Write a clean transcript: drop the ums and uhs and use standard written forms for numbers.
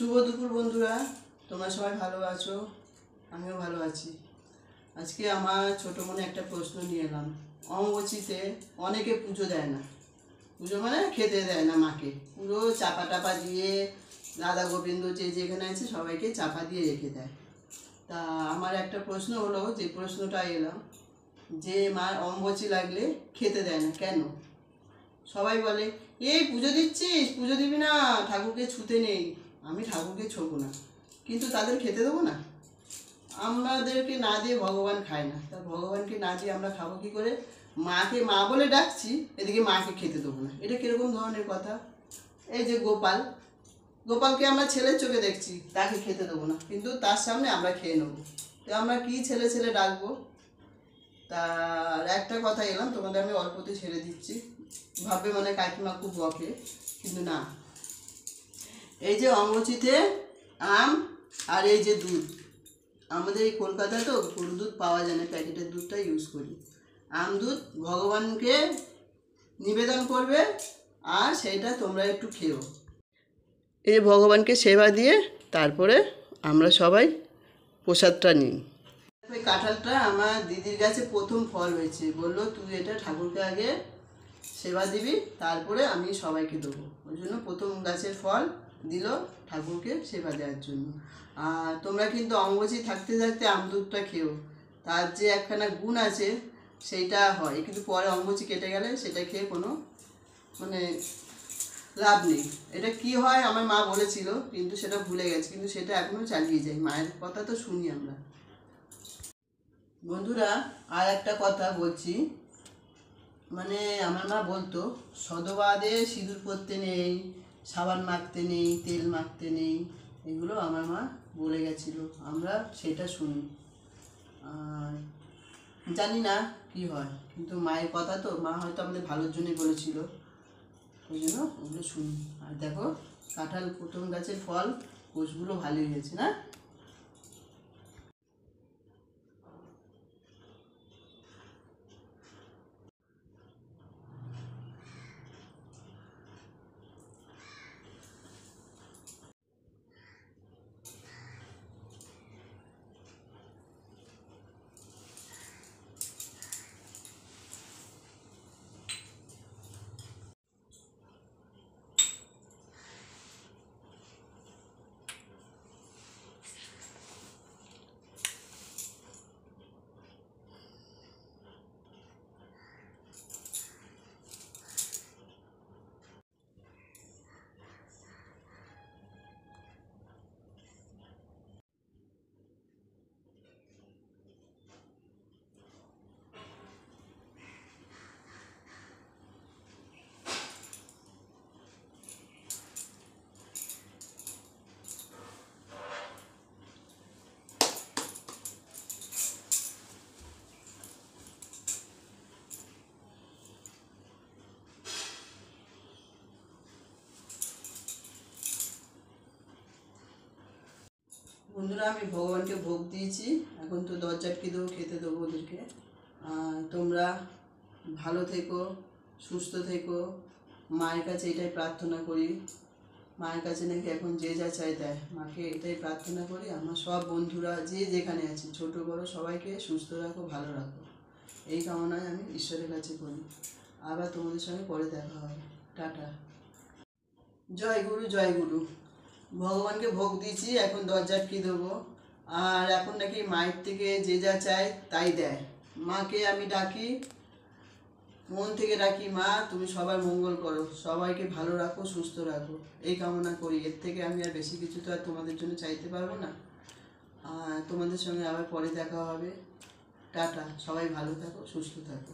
শুভ দুপুর বন্ধুরা, তোমরা সবাই ভালো আছো? আমিও ভালো আছি। আজকে আমার ছোট মনে একটা প্রশ্ন নিয়ে এলাম। অমাবস্যাতে অনেকে পুজো দেয় না, পুজো মানে খেতে দেয় না মাকে, পুরো চাপা টাপা দিয়ে রাধা গোবিন্দ যে যেখানে আছে সবাইকে চাপা দিয়ে রেখে দেয়। তা আমার একটা প্রশ্ন হলো, যে প্রশ্নটা এলাম, যে মার অমাবস্যা লাগলে খেতে দেয় না কেন? সবাই বলে এই পুজো দিচ্ছিস, পুজো দিবি না, ঠাকুরকে ছুতে নেই। আমি ঠাকুরকে ছোবো না, কিন্তু তাদের খেতে দেবো না? আমাদেরকে না দিয়ে ভগবান খায় না, তা ভগবানকে না দিয়ে আমরা খাবো কী করে? মাকে মা বলে ডাকছি, এদিকে মাকে খেতে দেবো না, এটা কীরকম ধরনের কথা? এই যে গোপালকে আমরা ছেলের চোখে দেখছি, তাকে খেতে দেবো না, কিন্তু তার সামনে আমরা খেয়ে নেবো। তো আমরা কি ছেলে ছেলে ডাকবো? তার একটা কথা এলাম, তোমাদের আমি অল্পতে ছেড়ে দিচ্ছি। ভাববে মানে কাকিমা খুব বকে, কিন্তু না। এই যে অম্বুচিতে আম আর এই যে দুধ, আমাদের এই কলকাতায় তো গরু দুধ পাওয়া যায় না, প্যাকেটের দুধটা ইউজ করি। আম দুধ ভগবানকে নিবেদন করবে, আর সেইটা তোমরা একটু খেও। এই ভগবানকে সেবা দিয়ে তারপরে আমরা সবাই প্রসাদটা নিই। ওই কাঁঠালটা আমার দিদির কাছে প্রথম ফল হয়েছে, বললো তুই এটা ঠাকুরকে আগে সেবা দিবি, তারপরে আমি সবাইকে দেবো। ওই জন্য প্রথম গাছের ফল দিল ঠাকুরকে সেবা দেওয়ার জন্য। আর তোমরা কিন্তু অমাবস্যা থাকতে থাকতে আম দুধটা খেও, তার যে একখানা গুণ আছে সেইটা হয়, কিন্তু পরে অমাবস্যা কেটে গেলে সেটা খেয়ে কোনো মানে লাভ নেই। এটা কি হয় আমার মা বলেছিল, কিন্তু সেটা ভুলে গেছে, কিন্তু সেটা এখনও চালিয়ে যায়। মায়ের কথা তো শুনি আমরা। বন্ধুরা, আর একটা কথা বলছি, মানে আমার মা বলতো সধবাদে সিঁদুর পরতে নেই, সাবান মাখতে নেই, তেল মাখতে নেই, এগুলো আমার মা বলে গেছিলো, আমরা সেটা শুনি। আর জানি না কি হয়, কিন্তু মায়ের কথা তো, মা হয়তো আমাদের ভালোর জন্যই বলেছিল, ওই জন্য ওগুলো শুনি। আর দেখো, কাঁঠাল প্রথম গাছের ফল, কোষগুলো ভালোই হয়েছে না? বন্ধুরা, আমি ভগবানকে ভোগ দিয়েছি, এখন তো দরজা আটকে দেবো, খেতে দেবো ওদেরকে। তোমরা ভালো থেকো, সুস্থ থেকো, মায়ের কাছে এটাই প্রার্থনা করি। মায়ের কাছে নাকি এখন যে যা চাই দেয়, মাকে এটাই প্রার্থনা করি। আমার সব বন্ধুরা যে যেখানে আছে, ছোট বড় সবাইকে সুস্থ রাখো, ভালো রাখো, এই কামনায় আমি ঈশ্বরের কাছে করি। আবার তোমাদের সঙ্গে পরে দেখা হবে। টাটা। জয় গুরু, জয় গুরু। ভগবানকে ভোগ দিয়েছি, এখন দরজা আটকে দেবো। আর এখন নাকি মায়ের থেকে যে যা চায় তাই দেয়। মাকে আমি ডাকি, মন থেকে ডাকি, মা তুমি সবার মঙ্গল করো, সবাইকে ভালো রাখো, সুস্থ রাখো, এই কামনা করি। এর থেকে আমি আর বেশি কিছু তো আর তোমাদের জন্য চাইতে পারবো না। তোমাদের সঙ্গে আবার পরে দেখা হবে। টাটা, সবাই ভালো থাকো, সুস্থ থাকো।